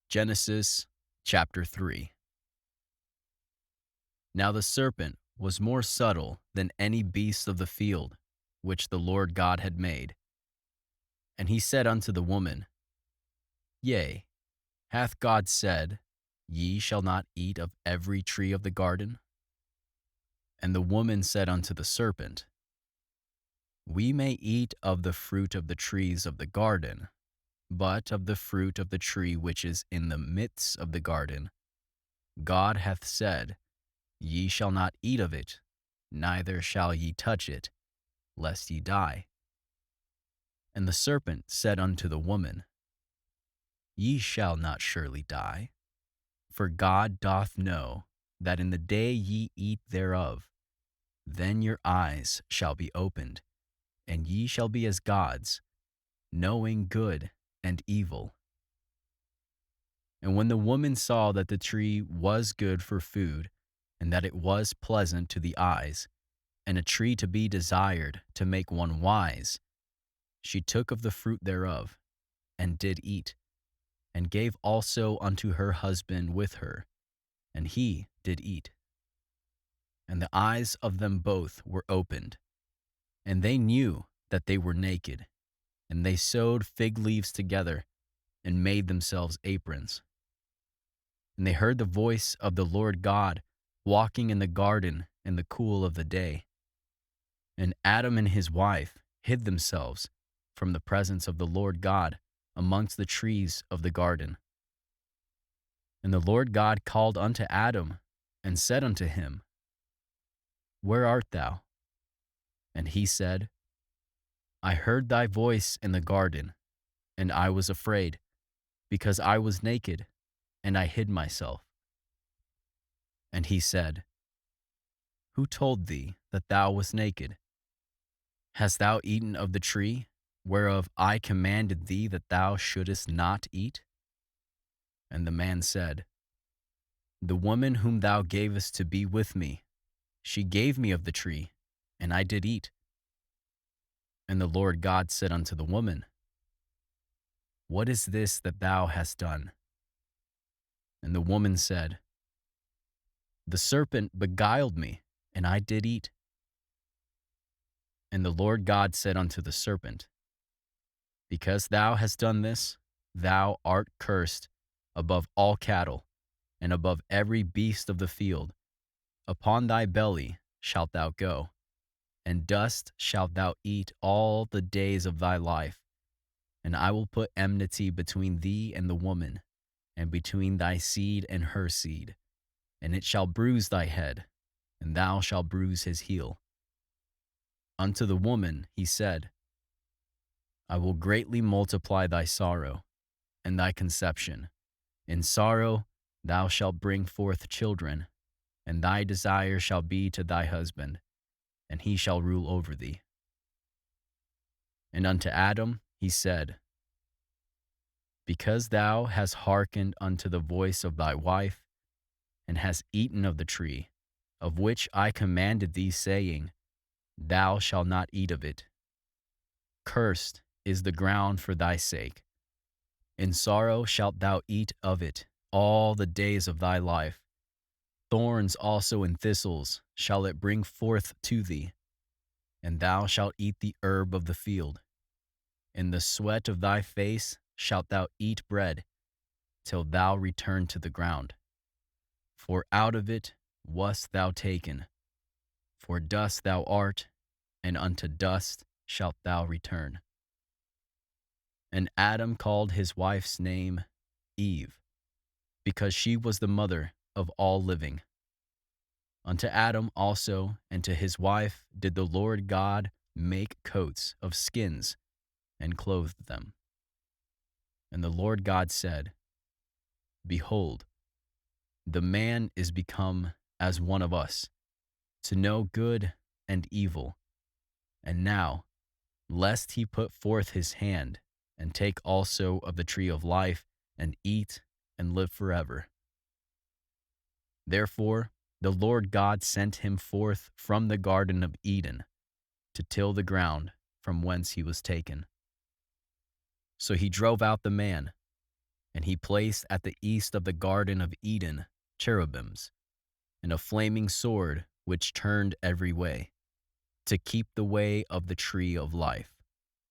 Genesis chapter 3. Now the serpent was more subtle than any beast of the field which the Lord God had made. And he said unto the woman, Yea, hath God said, Ye shall not eat of every tree of the garden? And the woman said unto the serpent, We may eat of the fruit of the trees of the garden, but of the fruit of the tree which is in the midst of the garden, God hath said, Ye shall not eat of it, neither shall ye touch it, lest ye die. And the serpent said unto the woman, Ye shall not surely die, for God doth know that in the day ye eat thereof, then your eyes shall be opened, and ye shall be as gods, knowing good and evil. And when the woman saw that the tree was good for food, and that it was pleasant to the eyes, and a tree to be desired to make one wise, she took of the fruit thereof, and did eat, and gave also unto her husband with her, and he did eat. And the eyes of them both were opened, and they knew that they were naked, and they sewed fig leaves together, and made themselves aprons. And they heard the voice of the Lord God walking in the garden in the cool of the day. And Adam and his wife hid themselves from the presence of the Lord God amongst the trees of the garden. And the Lord God called unto Adam, and said unto him, Where art thou? And he said, I heard thy voice in the garden, and I was afraid, because I was naked, and I hid myself. And he said, Who told thee that thou wast naked? Hast thou eaten of the tree, whereof I commanded thee that thou shouldest not eat? And the man said, The woman whom thou gavest to be with me, she gave me of the tree, and I did eat. And the Lord God said unto the woman, What is this that thou hast done? And the woman said, The serpent beguiled me, and I did eat. And the Lord God said unto the serpent, Because thou hast done this, thou art cursed above all cattle, and above every beast of the field. Upon thy belly shalt thou go, and dust shalt thou eat all the days of thy life. And I will put enmity between thee and the woman, and between thy seed and her seed. And it shall bruise thy head, and thou shalt bruise his heel. Unto the woman he said, I will greatly multiply thy sorrow, and thy conception. In sorrow thou shalt bring forth children, and thy desire shall be to thy husband, and he shall rule over thee. And unto Adam he said, Because thou hast hearkened unto the voice of thy wife, and hast eaten of the tree, of which I commanded thee, saying, Thou shalt not eat of it. Cursed is the ground for thy sake. In sorrow shalt thou eat of it all the days of thy life. Thorns also and thistles shall it bring forth to thee, and thou shalt eat the herb of the field. In the sweat of thy face shalt thou eat bread, till thou return to the ground. For out of it wast thou taken. For dust thou art, and unto dust shalt thou return. And Adam called his wife's name Eve, because she was the mother of all living. Unto Adam also and to his wife did the Lord God make coats of skins, and clothed them. And the Lord God said, Behold, the man is become as one of us, to know good and evil. And now, lest he put forth his hand, and take also of the tree of life, and eat, and live forever. Therefore the Lord God sent him forth from the Garden of Eden, to till the ground from whence he was taken. So he drove out the man, And he placed at the east of the Garden of Eden cherubims, and a flaming sword which turned every way, to keep the way of the tree of life.